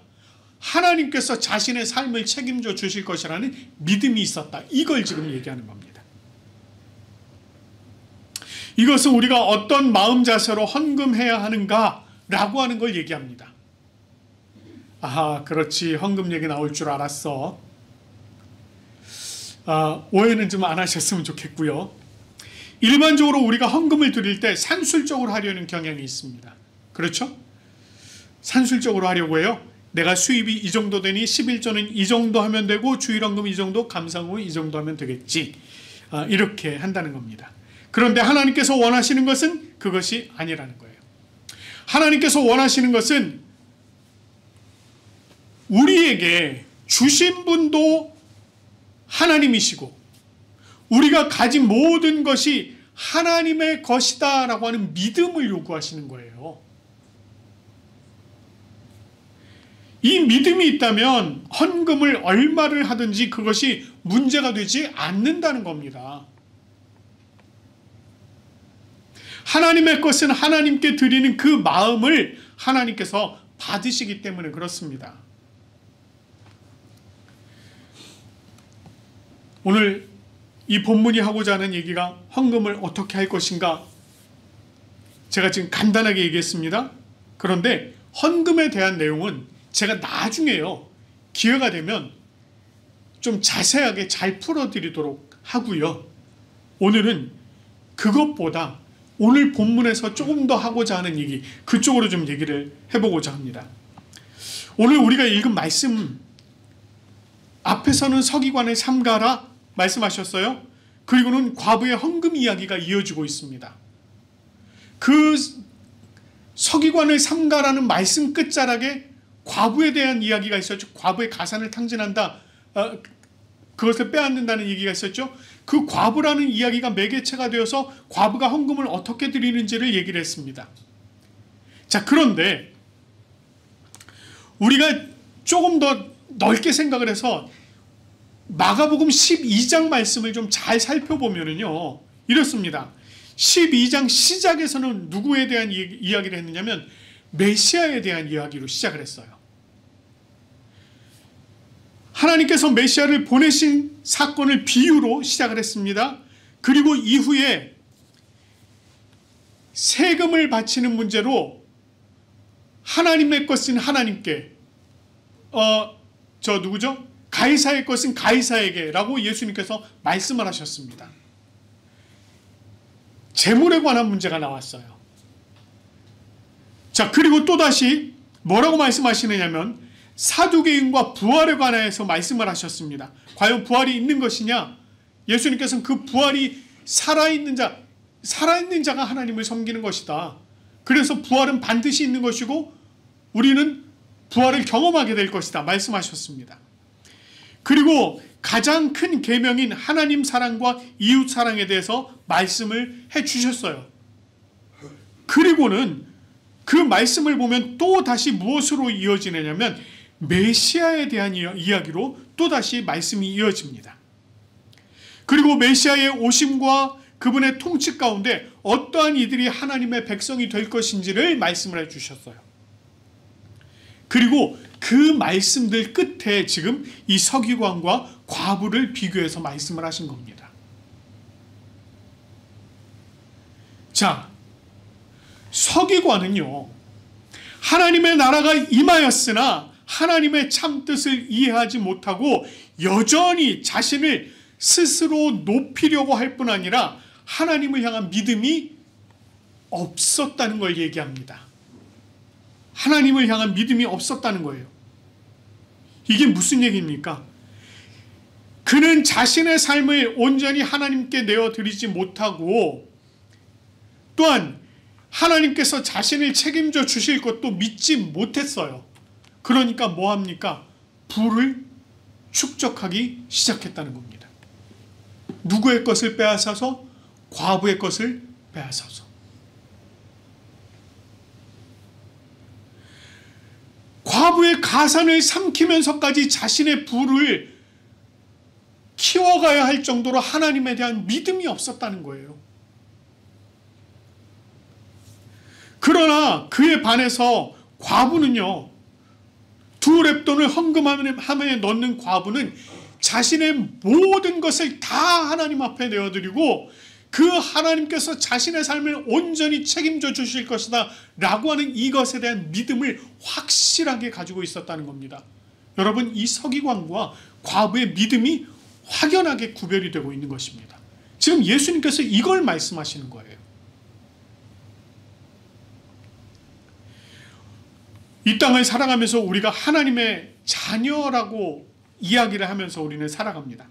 하나님께서 자신의 삶을 책임져 주실 것이라는 믿음이 있었다. 이걸 지금 얘기하는 겁니다. 이것은 우리가 어떤 마음 자세로 헌금해야 하는가라고 하는 걸 얘기합니다. 아하, 그렇지. 헌금 얘기 나올 줄 알았어. 오해는 좀 안 하셨으면 좋겠고요. 일반적으로 우리가 헌금을 드릴 때 산술적으로 하려는 경향이 있습니다. 그렇죠? 산술적으로 하려고 해요. 내가 수입이 이 정도 되니 11조는 이 정도 하면 되고 주일헌금 이 정도, 감사헌금 이 정도 하면 되겠지. 이렇게 한다는 겁니다. 그런데 하나님께서 원하시는 것은 그것이 아니라는 거예요. 하나님께서 원하시는 것은 우리에게 주신 분도 하나님이시고 우리가 가진 모든 것이 하나님의 것이다 라고 하는 믿음을 요구하시는 거예요. 이 믿음이 있다면 헌금을 얼마를 하든지 그것이 문제가 되지 않는다는 겁니다. 하나님의 것은 하나님께 드리는 그 마음을 하나님께서 받으시기 때문에 그렇습니다. 오늘 이 본문이 하고자 하는 얘기가 헌금을 어떻게 할 것인가, 제가 지금 간단하게 얘기했습니다. 그런데 헌금에 대한 내용은 제가 나중에요, 기회가 되면 좀 자세하게 잘 풀어드리도록 하고요. 오늘은 그것보다 오늘 본문에서 조금 더 하고자 하는 얘기, 그쪽으로 좀 얘기를 해보고자 합니다. 오늘 우리가 읽은 말씀 앞에서는 서기관을 삼가라 말씀하셨어요. 그리고는 과부의 헌금 이야기가 이어지고 있습니다. 그 서기관을 삼가라는 말씀 끝자락에 과부에 대한 이야기가 있었죠. 과부의 가산을 탕진한다, 그것을 빼앗는다는 얘기가 있었죠. 그 과부라는 이야기가 매개체가 되어서 과부가 헌금을 어떻게 드리는지를 얘기를 했습니다. 자, 그런데 우리가 조금 더 넓게 생각을 해서 마가복음 12장 말씀을 좀 잘 살펴보면요, 이렇습니다. 12장 시작에서는 누구에 대한 이야기를 했느냐면 메시아에 대한 이야기로 시작을 했어요. 하나님께서 메시아를 보내신 사건을 비유로 시작을 했습니다. 그리고 이후에 세금을 바치는 문제로 하나님의 것은 하나님께, 누구죠? 가이사의 것은 가이사에게 라고 예수님께서 말씀을 하셨습니다. 재물에 관한 문제가 나왔어요. 자, 그리고 또다시 뭐라고 말씀하시느냐면 사두개인과 부활에 관해서 말씀을 하셨습니다. 과연 부활이 있는 것이냐? 예수님께서는 그 부활이 살아있는 자가 하나님을 섬기는 것이다. 그래서 부활은 반드시 있는 것이고 우리는 부활을 경험하게 될 것이다 말씀하셨습니다. 그리고 가장 큰 계명인 하나님 사랑과 이웃 사랑에 대해서 말씀을 해주셨어요. 그리고는 그 말씀을 보면 또 다시 무엇으로 이어지느냐면 메시아에 대한 이야기로 또다시 말씀이 이어집니다. 그리고 메시아의 오심과 그분의 통치 가운데 어떠한 이들이 하나님의 백성이 될 것인지를 말씀을 해주셨어요. 그리고 그 말씀들 끝에 지금 이 서기관과 과부를 비교해서 말씀을 하신 겁니다. 자, 서기관은요, 하나님의 나라가 임하였으나 하나님의 참 뜻을 이해하지 못하고 여전히 자신을 스스로 높이려고 할 뿐 아니라 하나님을 향한 믿음이 없었다는 걸 얘기합니다. 하나님을 향한 믿음이 없었다는 거예요. 이게 무슨 얘기입니까? 그는 자신의 삶을 온전히 하나님께 내어드리지 못하고 또한 하나님께서 자신을 책임져 주실 것도 믿지 못했어요. 그러니까 뭐 합니까? 부를 축적하기 시작했다는 겁니다. 누구의 것을 빼앗아서? 과부의 것을 빼앗아서. 과부의 가산을 삼키면서까지 자신의 부를 키워가야 할 정도로 하나님에 대한 믿음이 없었다는 거예요. 그러나 그에 반해서 과부는요, 2렙돈을 헌금함에 넣는 과부는 자신의 모든 것을 다 하나님 앞에 내어드리고 그 하나님께서 자신의 삶을 온전히 책임져 주실 것이다 라고 하는 이것에 대한 믿음을 확실하게 가지고 있었다는 겁니다. 여러분, 이 서기관과 과부의 믿음이 확연하게 구별이 되고 있는 것입니다. 지금 예수님께서 이걸 말씀하시는 거예요. 이 땅을 살아가면서 우리가 하나님의 자녀라고 이야기를 하면서 우리는 살아갑니다.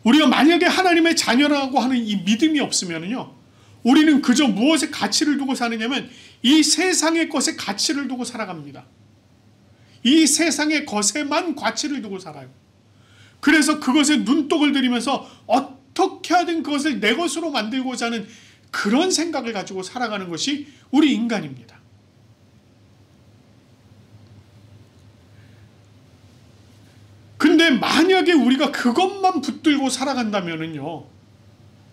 우리가 만약에 하나님의 자녀라고 하는 이 믿음이 없으면요, 우리는 그저 무엇에 가치를 두고 사느냐면 이 세상의 것에 가치를 두고 살아갑니다. 이 세상의 것에만 가치를 두고 살아요. 그래서 그것에 눈독을 들이면서 어떻게 하든 그것을 내 것으로 만들고자 하는 그런 생각을 가지고 살아가는 것이 우리 인간입니다. 근데 만약에 우리가 그것만 붙들고 살아간다면요,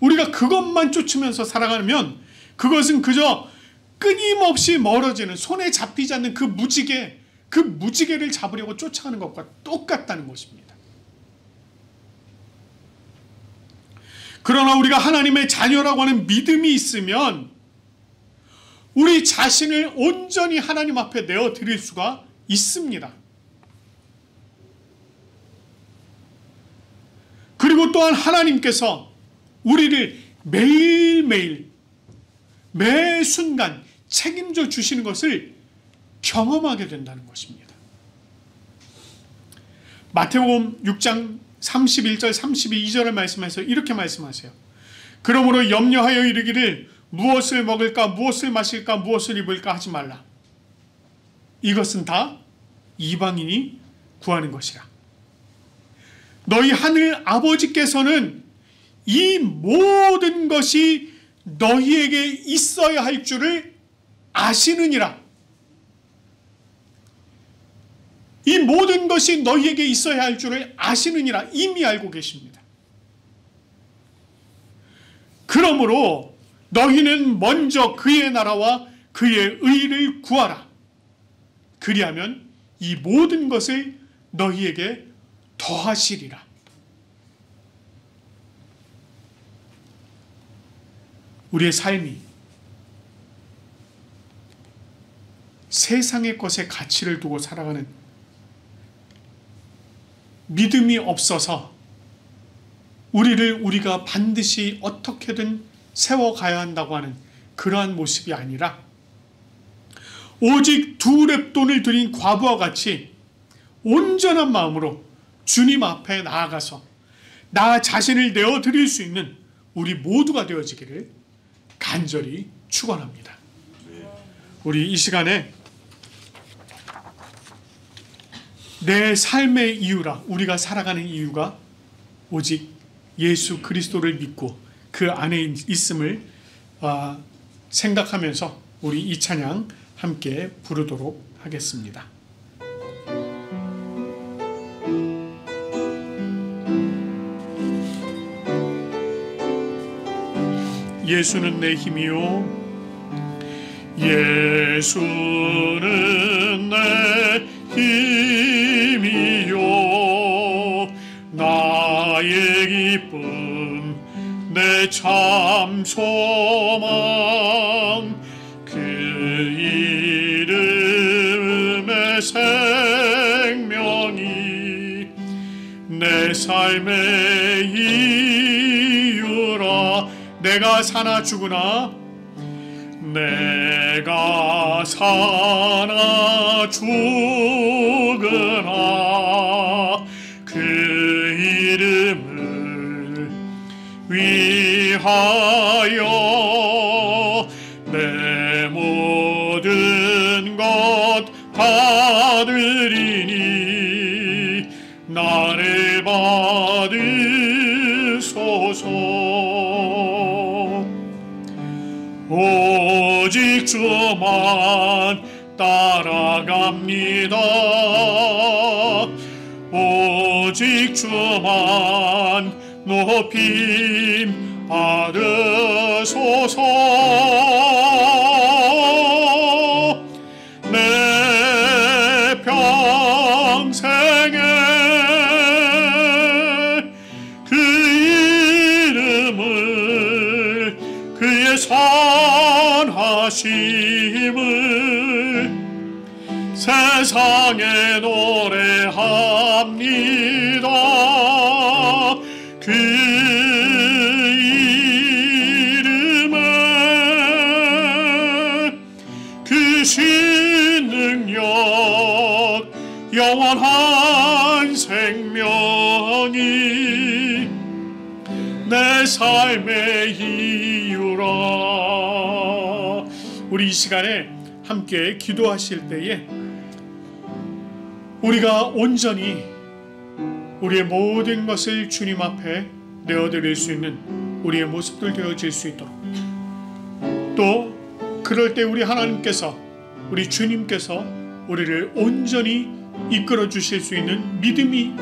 우리가 그것만 쫓으면서 살아가면 그것은 그저 끊임없이 멀어지는, 손에 잡히지 않는 그 무지개를 잡으려고 쫓아가는 것과 똑같다는 것입니다. 그러나 우리가 하나님의 자녀라고 하는 믿음이 있으면 우리 자신을 온전히 하나님 앞에 내어드릴 수가 있습니다. 그리고 또한 하나님께서 우리를 매일매일 매 순간 책임져 주시는 것을 경험하게 된다는 것입니다. 마태복음 6장 31절 32절을 말씀해서 이렇게 말씀하세요. 그러므로 염려하여 이르기를 무엇을 먹을까 무엇을 마실까 무엇을 입을까 하지 말라. 이것은 다 이방인이 구하는 것이라. 너희 하늘 아버지께서는 이 모든 것이 너희에게 있어야 할 줄을 아시느니라. 이 모든 것이 너희에게 있어야 할 줄을 아시느니라. 이미 알고 계십니다. 그러므로 너희는 먼저 그의 나라와 그의 의를 구하라. 그리하면 이 모든 것을 너희에게 더하시리라. 우리의 삶이 세상의 것에 가치를 두고 살아가는 믿음이 없어서 우리가 반드시 어떻게든 세워가야 한다고 하는 그러한 모습이 아니라 오직 2렙돈을 드린 과부와 같이 온전한 마음으로 주님 앞에 나아가서 나 자신을 내어드릴 수 있는 우리 모두가 되어지기를 간절히 축원합니다. 우리 이 시간에 내 삶의 이유라, 우리가 살아가는 이유가 오직 예수 그리스도를 믿고 그 안에 있음을 생각하면서 우리 이 찬양 함께 부르도록 하겠습니다. 예수는 내 힘이요 예수는 내 힘이요 나의 기쁨 내 참 소망 그 이름의 생명이 삶의 이유라. 내가 사나 죽으나 내가 사나 죽으나 그 이름을 위하여 내 모든 것 받으리니 나를 받으소서. 오직 주만 따라갑니다. 오직 주만 높임 받으소서. 내 평생에 그 이름을 그의 선하심을 세상에 노래합니다. 그 이름에 그 신능력 영원한 생명이 내 삶의 이유라. 우리 이 시간에 함께 기도하실 때에 우리가 온전히 우리의 모든 것을 주님 앞에 내어드릴 수 있는 우리의 모습들 되어질 수 있도록, 또 그럴 때 우리 하나님께서, 우리 주님께서 우리를 온전히 이끌어 주실 수 있는 믿음이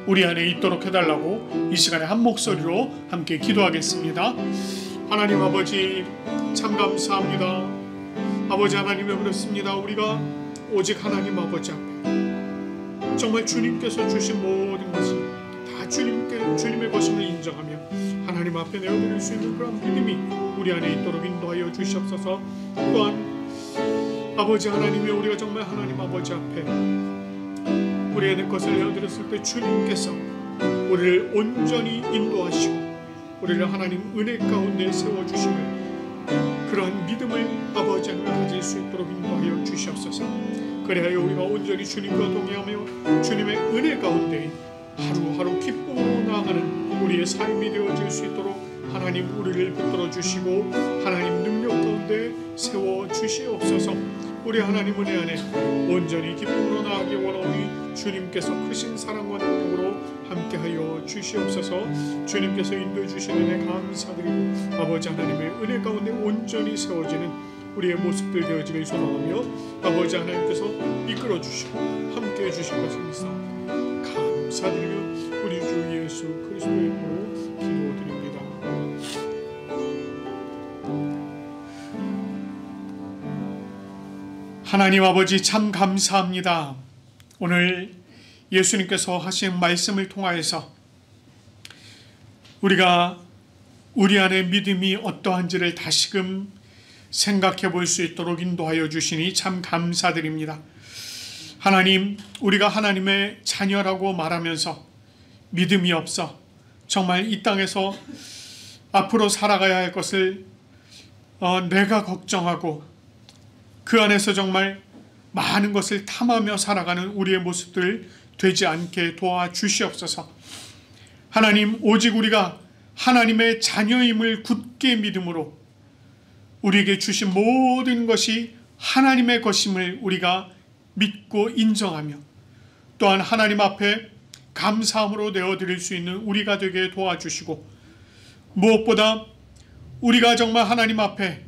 우리 안에 있도록 해달라고 이 시간에 한 목소리로 함께 기도하겠습니다. 하나님 아버지, 참 감사합니다. 아버지 하나님을 그렇습니다. 우리가 오직 하나님 아버지 앞에 정말 주님께서 주신 모든 것이 다 주님의 것임을 인정하며 하나님 앞에 내어드릴 수 있는 그런 믿음이 우리 안에 있도록 인도하여 주시옵소서. 또한 아버지 하나님이 우리가 정말 하나님 아버지 앞에 우리의 것을 내어드렸을 때 주님께서 우리를 온전히 인도하시고 우리를 하나님 은혜 가운데 세워주심을, 그러한 믿음을 아버지 하나님 가질 수 있도록 인도하여 주시옵소서. 그래야 우리가 온전히 주님과 동행하며 주님의 은혜 가운데 하루하루 기쁨으로 나아가는 우리의 삶이 되어질 수 있도록 하나님 우리를 붙들어 주시고 하나님 능력 가운데 세워 주시옵소서. 우리 하나님 은혜 안에 온전히 기쁨으로 나아가기 원하오니 주님께서 크신 사랑과 능력으로 함께하여 주시옵소서. 주님께서 인도해 주시는 은혜 감사드리고 아버지 하나님의 은혜 가운데 온전히 세워지는 우리의 모습들 되어지길 소망하며 아버지 하나님께서 이끌어 주시고 함께해 주실 것을 믿사옵니다. 감사드리며 우리 주 예수 그리스도의 이름으로 기도드립니다. 하나님 아버지, 참 감사합니다. 오늘 예수님께서 하신 말씀을 통하여서 우리가 우리 안에 믿음이 어떠한지를 다시금 생각해 볼 수 있도록 인도하여 주시니 참 감사드립니다. 하나님, 우리가 하나님의 자녀라고 말하면서 믿음이 없어 정말 이 땅에서 앞으로 살아가야 할 것을 내가 걱정하고 그 안에서 정말 많은 것을 탐하며 살아가는 우리의 모습들 되지 않게 도와주시옵소서. 하나님, 오직 우리가 하나님의 자녀임을 굳게 믿음으로 우리에게 주신 모든 것이 하나님의 것임을 우리가 믿고 인정하며 또한 하나님 앞에 감사함으로 내어드릴 수 있는 우리가 되게 도와주시고, 무엇보다 우리가 정말 하나님 앞에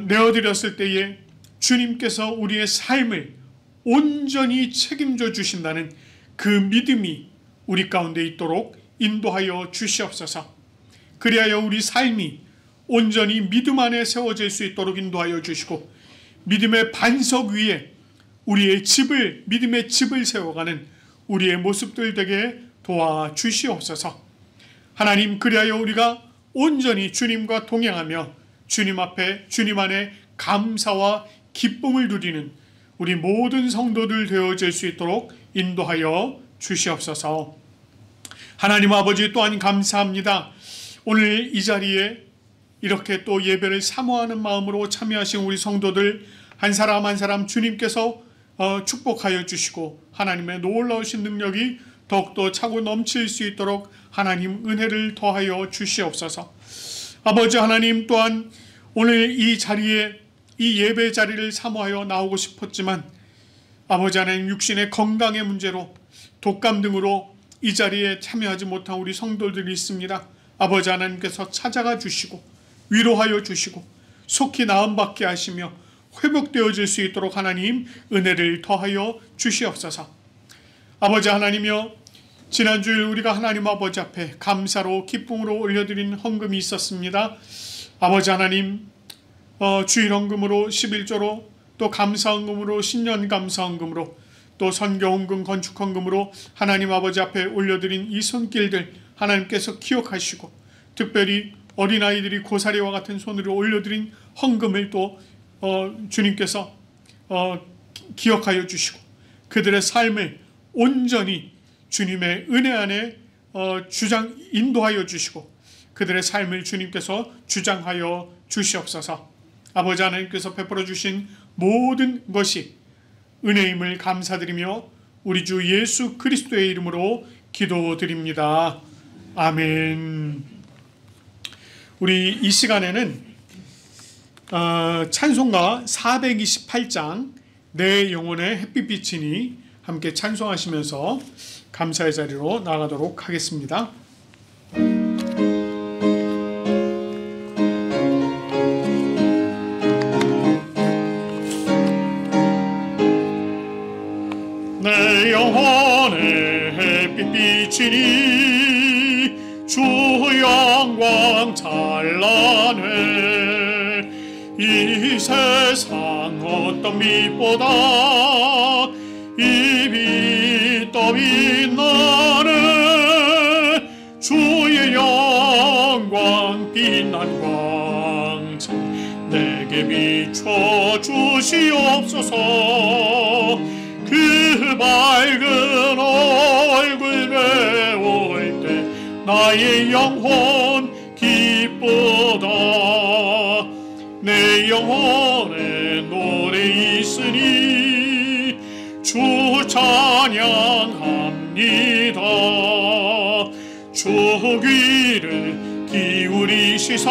내어드렸을 때에 주님께서 우리의 삶을 온전히 책임져 주신다는 그 믿음이 우리 가운데 있도록 인도하여 주시옵소서. 그리하여 우리 삶이 온전히 믿음 안에 세워질 수 있도록 인도하여 주시고 믿음의 반석 위에 우리의 집을, 믿음의 집을 세워가는 우리의 모습들 되게 도와주시옵소서. 하나님, 그리하여 우리가 온전히 주님과 동행하며 주님 앞에, 주님 안에 감사와 기쁨을 누리는 우리 모든 성도들 되어질 수 있도록 인도하여 주시옵소서. 하나님 아버지 또한 감사합니다. 오늘 이 자리에 이렇게 또 예배를 사모하는 마음으로 참여하신 우리 성도들 한 사람 한 사람 주님께서 축복하여 주시고 하나님의 놀라우신 능력이 더욱더 차고 넘칠 수 있도록 하나님 은혜를 더하여 주시옵소서. 아버지 하나님 또한 오늘 이 자리에 이 예배 자리를 사모하여 나오고 싶었지만 아버지 하나님 육신의 건강의 문제로 독감 등으로 이 자리에 참여하지 못한 우리 성도들이 있습니다. 아버지 하나님께서 찾아가 주시고 위로하여 주시고 속히 나음받게 하시며 회복되어질 수 있도록 하나님 은혜를 더하여 주시옵소서. 아버지 하나님이여, 지난주일 우리가 하나님 아버지 앞에 감사로 기쁨으로 올려드린 헌금이 있었습니다. 아버지 하나님 주일 헌금으로 11조로 또 감사 헌금으로 신년 감사 헌금으로 또 선교 헌금 건축 헌금으로 하나님 아버지 앞에 올려드린 이 손길들 하나님께서 기억하시고 특별히 어린아이들이 고사리와 같은 손으로 올려드린 헌금을 또 주님께서 기억하여 주시고 그들의 삶을 온전히 주님의 은혜 안에 인도하여 주시고 그들의 삶을 주님께서 주장하여 주시옵소서. 아버지 하나님께서 베풀어 주신 모든 것이 은혜임을 감사드리며 우리 주 예수 그리스도의 이름으로 기도드립니다. 아멘. 우리 이 시간에는 찬송가 428장 내 영혼의 햇빛비치니 함께 찬송하시면서 감사의 자리로 나가도록 하겠습니다. 내 영혼의 햇빛 비치니 주 영광 찬란해 이 세상 어떤 빛보다 이 빛 더 빛나네 주의 영광 빛난 광채 내게 비춰 주시옵소서. 그 밝은 얼굴 배울 때 나의 영혼 기쁘다. 내 영혼에 노래 있으니 주 찬양합니다. 주 귀를 기울이시사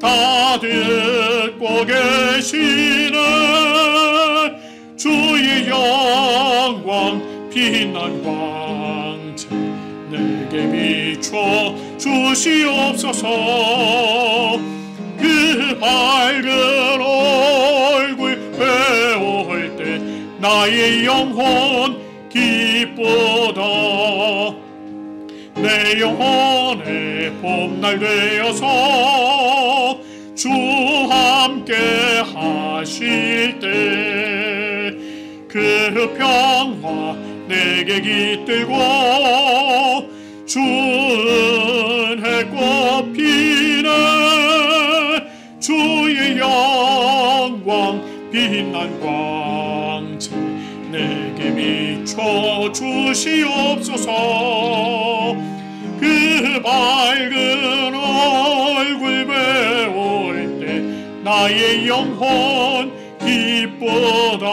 다 듣고 계시네 주의 영광 빛난 광채 내게 비춰 주시옵소서. 그 밝은 얼굴 배울 때 나의 영혼 기쁘다. 내 영혼의 봄날 되어서 주 함께 하실 때 그 평화 내게 깃들고 주 은혜 꽃피네 주의 영광 빛난 광채 내게 비춰 주시옵소서. 그 밝은 얼굴 배울 때 나의 영혼 기쁘다.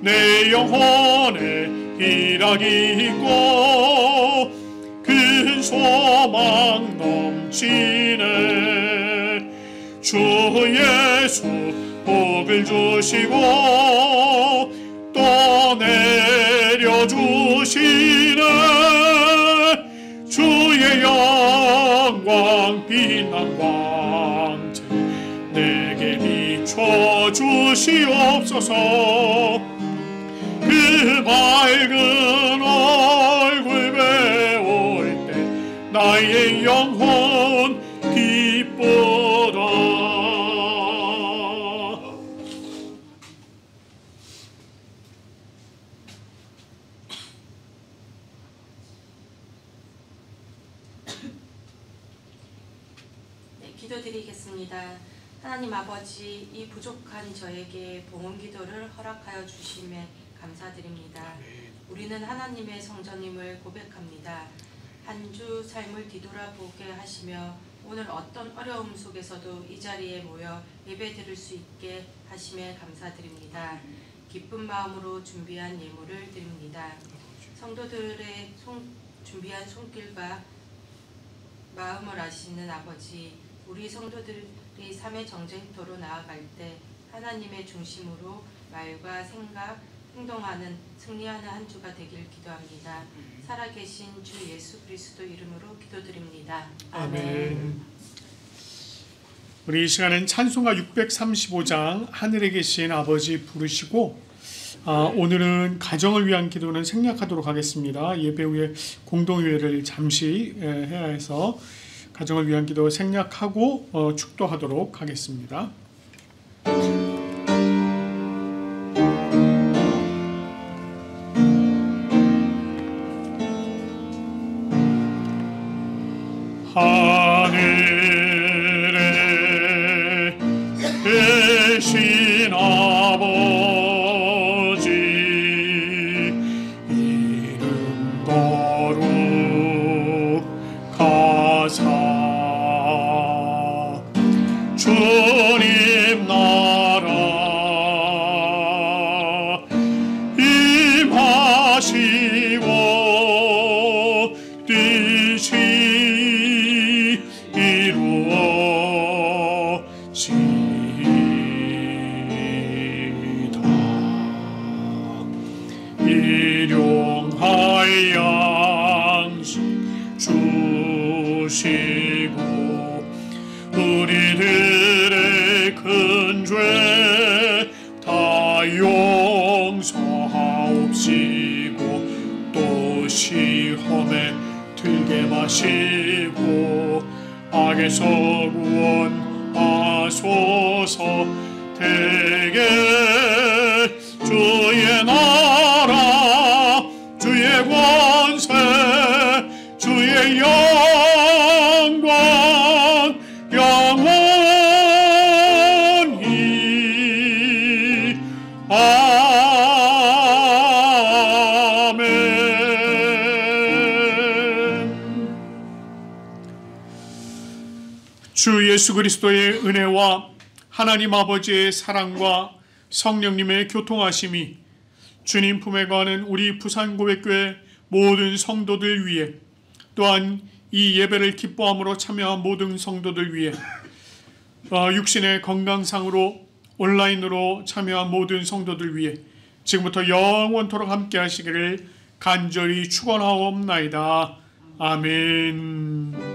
내 영혼에 희락이 있고 큰 소망 넘치네 주 예수 복을 주시고 또 내려주시네 주의 영광 빛난 광채 내게 비춰 주시옵소서. 그 밝은 얼굴 배울 때 나의 영혼 기쁘다. 네, 기도드리겠습니다. 하나님 아버지, 이 부족한 저에게 봉헌 기도를 허락하여 주심에 감사드립니다. 우리는 하나님의 성전임을 고백합니다. 한 주 삶을 뒤돌아보게 하시며 오늘 어떤 어려움 속에서도 이 자리에 모여 예배드릴 수 있게 하심에 감사드립니다. 기쁜 마음으로 준비한 예물을 드립니다. 성도들의 준비한 손길과 마음을 아시는 아버지, 우리 성도들이 삶의 정쟁터로 나아갈 때 하나님의 중심으로 말과 생각, 행동하는 승리하는 한 주가 되길 기도합니다. 살아계신 주 예수 그리스도 이름으로 기도드립니다. 아멘. 우리 이 시간은 찬송가 635장 하늘에 계신 아버지 부르시고 오늘은 가정을 위한 기도는 생략하도록 하겠습니다. 예배 후에 공동회를 잠시 해야 해서 가정을 위한 기도 생략하고 축도하도록 하겠습니다. 하늘에 계신 아버지 이름 거룩하사 주님 나라 임하시고 뜻이 일용할 양식 주시고 우리들의 큰 죄 다 용서하옵시고 또 시험에 들게 마시고 악에서 구원하소서. 대개 주의 나라 주의 권세 주의 영광 영원히 아멘. 주 예수 그리스도의 은혜와 하나님 아버지의 사랑과 성령님의 교통하심이 주님 품에 거하는 우리 부산고백교회 모든 성도들 위해, 또한 이 예배를 기뻐함으로 참여한 모든 성도들 위해, 육신의 건강상으로 온라인으로 참여한 모든 성도들 위해 지금부터 영원토록 함께 하시기를 간절히 축원하옵나이다. 아멘.